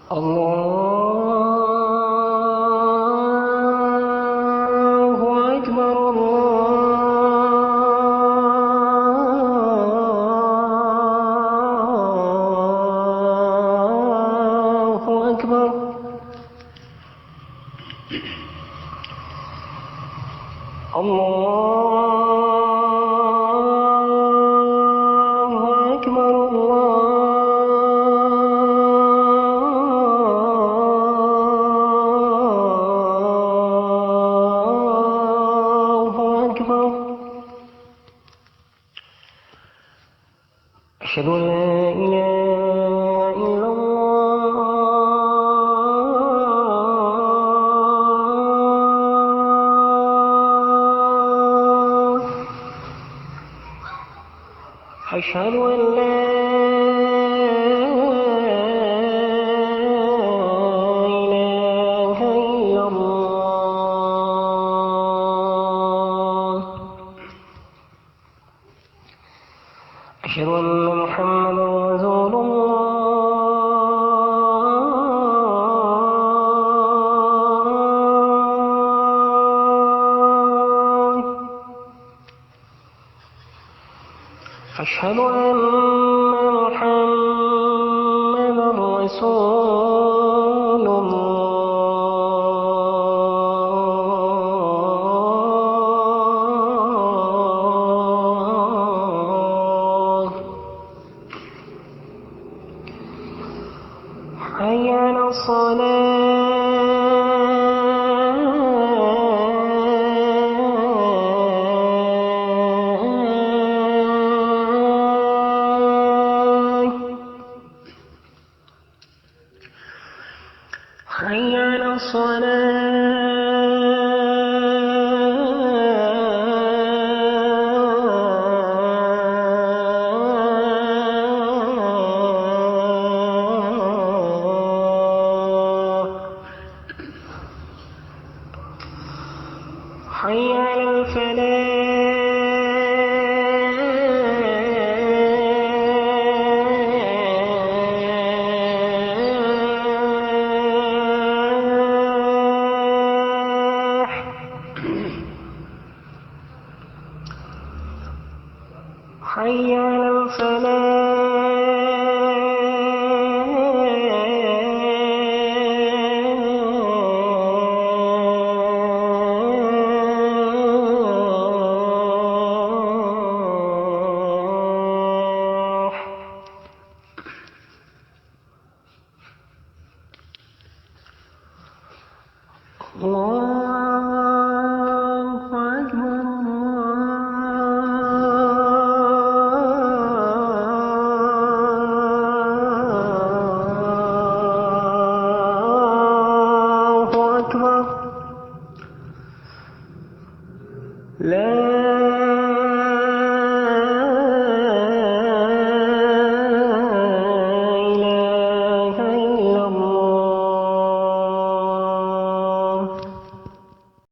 الله أكبر. الله أكبر. الله أكبر. الله أكبر. أشهد أن لا إله إلا الله. أشهد أن لا إله إلا الله. أشهد أن محمدا رسول الله. أشهد أن محمدا رسول الله. حي على الصلاة. حي على الصلاة. حي على الفلاح. حي على الفلاح. الله أكبر. الله أكبر. لا